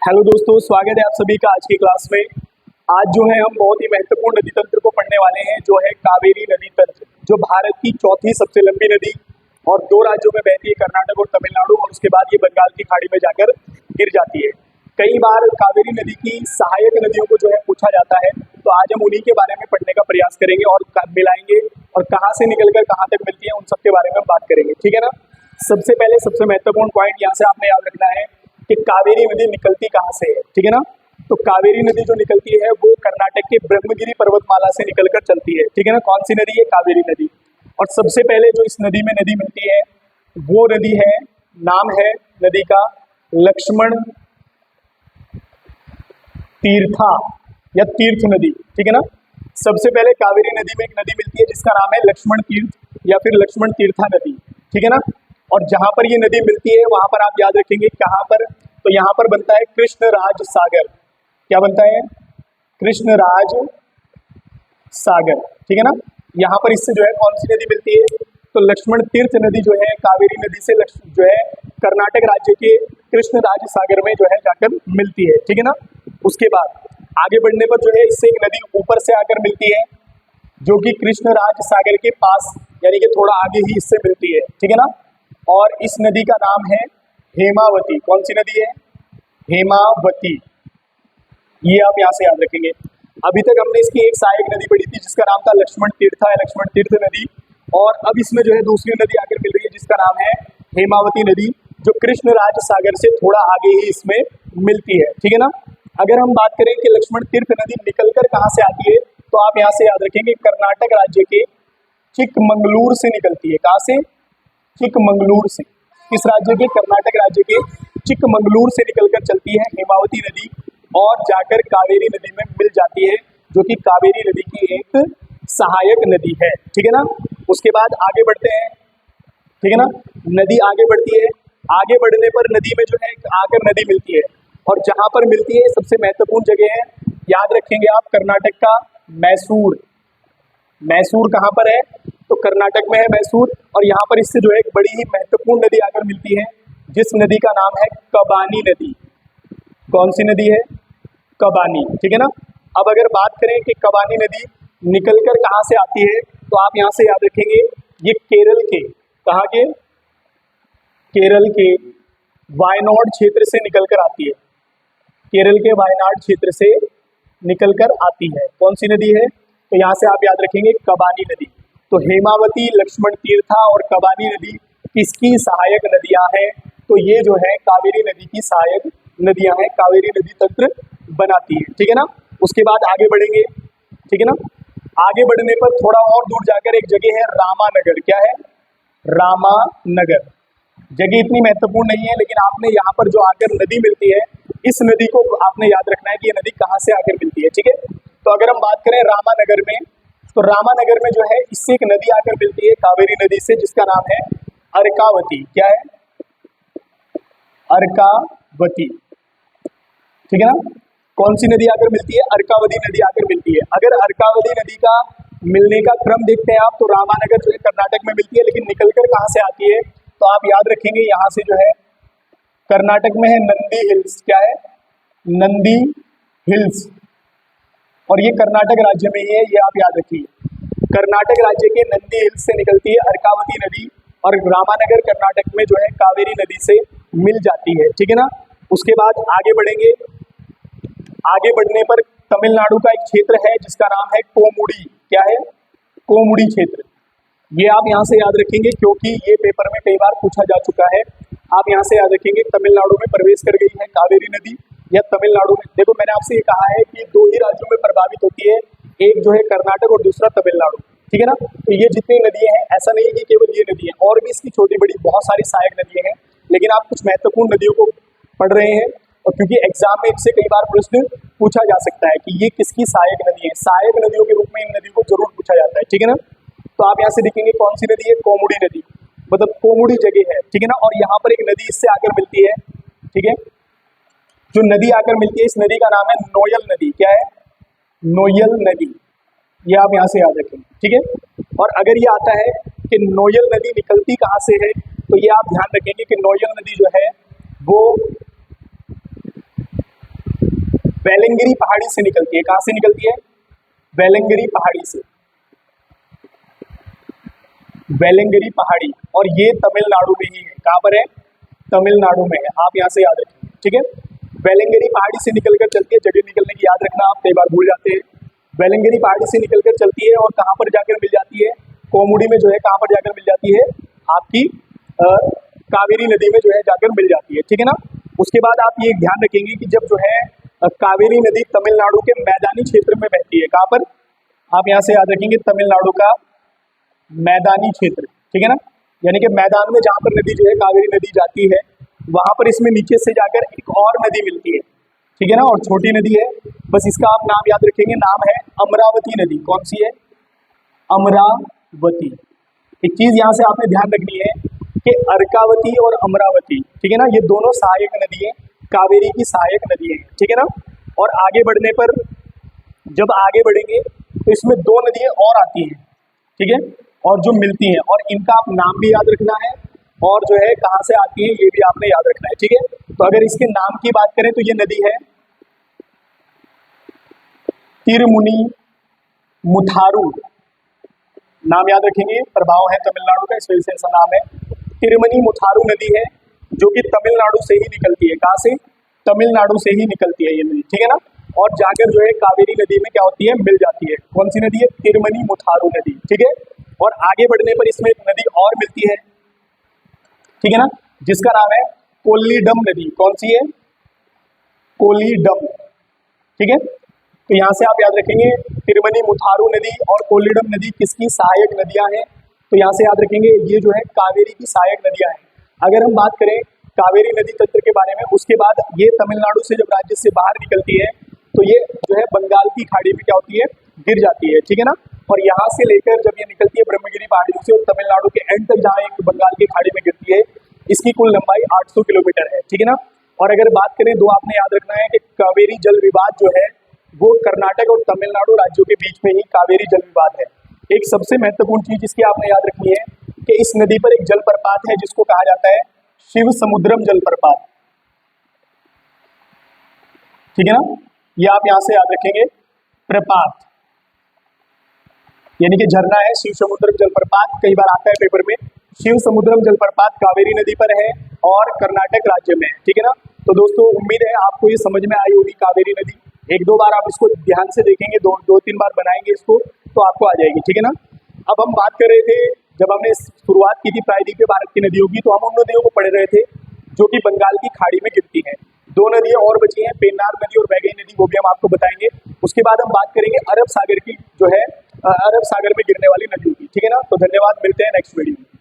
Hello दोस्तों, स्वागत है आप सभी का आज की क्लास में। आज जो है हम बहुत ही महत्वपूर्ण नदी तंत्र को पढ़ने वाले हैं, जो है कावेरी नदी तंत्र, जो भारत की चौथी सबसे लंबी नदी और दो राज्यों में बहती है, कर्नाटक और तमिलनाडु, और उसके बाद ये बंगाल की खाड़ी में जाकर गिर जाती है। कई बार कावेरी नदी की सहायक नदियों को जो है पूछा जाता है, तो आज हम उन्हीं के बारे में पढ़ने का प्रयास करेंगे और मिलाएंगे और कहाँ से निकलकर कहाँ तक मिलती है उन सबके बारे में हम बात करेंगे, ठीक है ना। सबसे पहले सबसे महत्वपूर्ण पॉइंट यहाँ से आपने याद रखना है कि कावेरी नदी निकलती कहाँ से है, ठीक है ना। तो कावेरी नदी जो निकलती है वो कर्नाटक के ब्रह्मगिरी पर्वतमाला से निकलकर चलती है, ठीक है ना। कौन सी नदी है? कावेरी नदी। और सबसे पहले जो इस नदी में नदी मिलती है वो नदी है, नाम है नदी का लक्ष्मण तीर्था या तीर्थ नदी, ठीक है ना। सबसे पहले कावेरी नदी में एक नदी मिलती है जिसका नाम है लक्ष्मण तीर्थ या फिर लक्ष्मण तीर्था नदी, ठीक है ना। और जहां पर ये नदी मिलती है वहां पर आप याद रखेंगे कहां पर, तो यहाँ पर बनता है कृष्णराज सागर। क्या बनता है? कृष्णराज सागर, ठीक है ना। यहाँ पर इससे जो है कौन सी नदी मिलती है? तो लक्ष्मण तीर्थ नदी जो है कावेरी नदी से जो है कर्नाटक राज्य के कृष्णराज सागर में जो है जाकर मिलती है, ठीक है ना। उसके बाद आगे बढ़ने पर जो है इससे एक नदी ऊपर से आकर मिलती है जो कि कृष्णराज सागर के पास यानी कि थोड़ा आगे ही इससे मिलती है, ठीक है ना। और इस नदी का नाम है हेमावती। कौन सी नदी है? हेमावती। ये आप यहाँ से याद रखेंगे। अभी तक हमने इसकी एक सहायक नदी पढ़ी थी जिसका नाम था लक्ष्मण तीर्था या लक्ष्मण तीर्थ नदी, और अब इसमें जो है दूसरी नदी आकर मिल रही है जिसका नाम है हेमावती नदी, जो कृष्णराज सागर से थोड़ा आगे ही इसमें मिलती है, ठीक है ना। अगर हम बात करें कि लक्ष्मण तीर्थ नदी निकलकर कहाँ से आती है, तो आप यहाँ से याद रखेंगे कर्नाटक राज्य के चिकमंगलूर से निकलती है। कहाँ से? चिकमंगलूर से। किस राज्य के? कर्नाटक राज्य के चिकमंगलूर से निकलकर चलती है हेमावती नदी और जाकर कावेरी नदी में मिल जाती है, जो कि कावेरी नदी की एक सहायक नदी है, ठीक है ना। उसके बाद आगे बढ़ते हैं, ठीक है ना। नदी आगे बढ़ती है, आगे बढ़ने पर नदी में जो है आकर नदी मिलती है, और जहां पर मिलती है सबसे महत्वपूर्ण जगह है, याद रखेंगे आप, कर्नाटक का मैसूर। मैसूर कहाँ पर है? तो कर्नाटक में है मैसूर, और यहाँ पर इससे जो है एक बड़ी ही महत्वपूर्ण नदी आकर मिलती है जिस नदी का नाम है कबानी नदी। कौन सी नदी है? कबानी, ठीक है ना। अब अगर बात करें कि कबानी नदी निकलकर कहाँ से आती है, तो आप यहाँ से याद रखेंगे ये केरल के, कहाँ के? केरल के वायनाड क्षेत्र से निकलकर आती है। केरल के वायनाड क्षेत्र से निकलकर आती है। कौन सी नदी है? तो यहाँ से आप याद रखेंगे कबानी नदी। तो हेमावती, लक्ष्मण तीर्था और कबानी नदी किसकी सहायक नदियां हैं? तो ये जो है कावेरी नदी की सहायक नदियां हैं, कावेरी नदी तंत्र बनाती है, ठीक है ना। उसके बाद आगे बढ़ेंगे, ठीक है ना। आगे बढ़ने पर थोड़ा और दूर जाकर एक जगह है रामानगर। क्या है? रामानगर। जगह इतनी महत्वपूर्ण नहीं है, लेकिन आपने यहाँ पर जो आकर नदी मिलती है, इस नदी को आपने याद रखना है कि ये नदी कहाँ से आकर मिलती है, ठीक है। तो अगर हम बात करें रामानगर में, तो रामानगर में जो है इससे एक नदी आकर मिलती है कावेरी नदी से जिसका नाम है अर्कावती। क्या है? अर्कावती, ठीक है ना। कौन सी नदी आकर मिलती है? अर्कावती नदी आकर मिलती है। अगर अर्कावती नदी का मिलने का क्रम देखते हैं आप, तो रामानगर जो है कर्नाटक में मिलती है, लेकिन निकलकर कहाँ से आती है, तो आप याद रखेंगे यहाँ से जो है कर्नाटक में है नंदी हिल्स। क्या है? नंदी हिल्स, और ये कर्नाटक राज्य में ही है, ये आप याद रखिए। कर्नाटक राज्य के नंदी हिल्स से निकलती है अर्कावती नदी, और रामानगर कर्नाटक में जो है कावेरी नदी से मिल जाती है, ठीक है ना। उसके बाद आगे बढ़ेंगे। आगे बढ़ने पर तमिलनाडु का एक क्षेत्र है जिसका नाम है कोमुडी। क्या है? कोमुडी क्षेत्र। ये आप यहाँ से याद रखेंगे क्योंकि ये पेपर में कई बार पूछा जा चुका है। आप यहाँ से याद रखेंगे तमिलनाडु में प्रवेश कर गई है कावेरी नदी, या तमिलनाडु में, देखो मैंने आपसे ये कहा है कि दो ही राज्यों में प्रभावित होती है, एक जो है कर्नाटक और दूसरा तमिलनाडु, ठीक है ना। तो ये जितनी नदियां हैं, ऐसा नहीं है कि केवल ये नदी है, और भी इसकी छोटी बड़ी बहुत सारी सहायक नदियां हैं, लेकिन आप कुछ महत्वपूर्ण नदियों को पढ़ रहे हैं, और क्योंकि एग्जाम में इससे कई बार प्रश्न पूछा जा सकता है कि ये किसकी सहायक नदी है, सहायक नदियों के रूप में इन नदियों को जरूर पूछा जाता है, ठीक है ना। तो आप यहाँ से देखेंगे कौन सी नदी है? कोमुडी नदी, मतलब कोमुडी जगह है, ठीक है ना। और यहाँ पर एक नदी इससे आकर मिलती है, ठीक है। जो नदी आकर मिलती है, इस नदी का नाम है नोयल नदी। क्या है? नोयल नदी। ये आप यहाँ से याद रखेंगे, ठीक है। और अगर ये आता है कि नोयल नदी निकलती कहाँ से है, तो ये आप ध्यान रखेंगे कि नोयल नदी जो है वो वेलंगिरी पहाड़ी से निकलती है। कहां से निकलती है? वेलंगिरी पहाड़ी से, वेलंगिरी पहाड़ी, और ये तमिलनाडु में ही है। कहां पर है? तमिलनाडु में है, आप यहां से याद रखिए, ठीक है। वेलंगिरी पहाड़ी से निकलकर चलती है, जगह निकलने की याद रखना, आप कई बार भूल जाते हैं। वेलंगिरी पहाड़ी से निकलकर चलती है और कहां पर जाकर मिल जाती है? कोमुडी में जो है कहां पर जाकर मिल जाती है? आपकी कावेरी नदी में जो है जाकर मिल जाती है, ठीक है ना। उसके बाद आप ये ध्यान रखेंगे कि जब जो है कावेरी नदी तमिलनाडु के मैदानी क्षेत्र में बहती है, कहां पर? आप यहां से याद रखेंगे तमिलनाडु का मैदानी क्षेत्र, ठीक है ना। यानी कि मैदान में जहां पर नदी जो है कावेरी नदी जाती है, वहां पर इसमें नीचे से जाकर एक और नदी मिलती है, ठीक है ना, और छोटी नदी है। बस इसका आप नाम याद रखेंगे, नाम है अमरावती नदी। कौन सी है? अमरावती। एक चीज यहां से आपने ध्यान रखनी है कि अर्कावती और अमरावती, ठीक है ना, ये दोनों सहायक नदी है, कावेरी की सहायक नदी है, ठीक है ना। और आगे बढ़ने पर, जब आगे बढ़ेंगे तो इसमें दो नदियां और आती हैं, ठीक है, और जो मिलती हैं, और इनका आप नाम भी याद रखना है, और जो है कहां से आती है ये भी आपने याद रखना है, ठीक है। तो अगर इसके नाम की बात करें तो ये नदी है तिरमुनी मुथारू, नाम याद रखेंगे, प्रभाव है तमिलनाडु का, इस वजह से ऐसा नाम है। तिरमनी मुथारू नदी है जो कि तमिलनाडु से ही निकलती है। कहां से? तमिलनाडु से ही निकलती है ये नदी, ठीक है ना। और जाकर जो है कावेरी नदी में क्या होती है? मिल जाती है। कौन सी नदी है? तिरमनी मुथारू नदी, ठीक है। और आगे बढ़ने पर इसमें एक नदी और मिलती है, ठीक है ना, जिसका नाम है कोल्लीडम नदी। कौन सी है? कोल्लीडम, ठीक है। तो यहां से आप याद रखेंगे तिरमनी मुथारू नदी और कोल्लीडम नदी किसकी सहायक नदियां हैं? तो यहां से याद रखेंगे ये जो है कावेरी की सहायक नदियां हैं। अगर हम बात करें कावेरी नदी तंत्र के बारे में, उसके बाद ये तमिलनाडु से जब राज्य से बाहर निकलती है तो ये जो है बंगाल की खाड़ी में क्या होती है? गिर जाती है, ठीक है ना। और यहाँ से लेकर जब ये निकलती है ब्रह्मगिरी पहाड़ियों से और तमिलनाडु के एंड तक जहाँ एक बंगाल की खाड़ी में गिरती है, इसकी कुल लंबाई 800 किलोमीटर है, ठीक है ना। और अगर बात करें, दो आपने याद रखना है कि कावेरी जल विवाद जो है वो कर्नाटक और तमिलनाडु राज्यों के बीच में ही कावेरी जल विवाद है। एक सबसे महत्वपूर्ण चीज इसकी आपने याद रखनी है कि इस नदी पर एक जलप्रपात है जिसको कहा जाता है शिव समुद्रम जलप्रपात, ठीक है ना। ये आप यहां से याद रखेंगे, प्रपात यानी कि झरना है, शिव समुद्रम जलप्रपात कई बार आता है पेपर में। शिव समुद्रम जलप्रपात कावेरी नदी पर है और कर्नाटक राज्य में है, ठीक है ना। तो दोस्तों उम्मीद है आपको ये समझ में आई होगी कावेरी नदी। एक दो बार आप इसको ध्यान से देखेंगे, दो तीन बार बनाएंगे इसको, तो आपको आ जाएगी, ठीक है ना। अब हम बात कर रहे थे, जब हमने शुरुआत की थी प्रायद्वीपीय भारत की नदियों की, तो हम उन नदियों को पढ़ रहे थे जो कि बंगाल की खाड़ी में गिरती हैं। दो नदियां और बची हैं, पेन्नार नदी और वैगई नदी, वो भी हम आपको बताएंगे। उसके बाद हम बात करेंगे अरब सागर की, जो है अरब सागर में गिरने वाली नदियों की, ठीक है ना। तो धन्यवाद, मिलते हैं नेक्स्ट वीडियो में।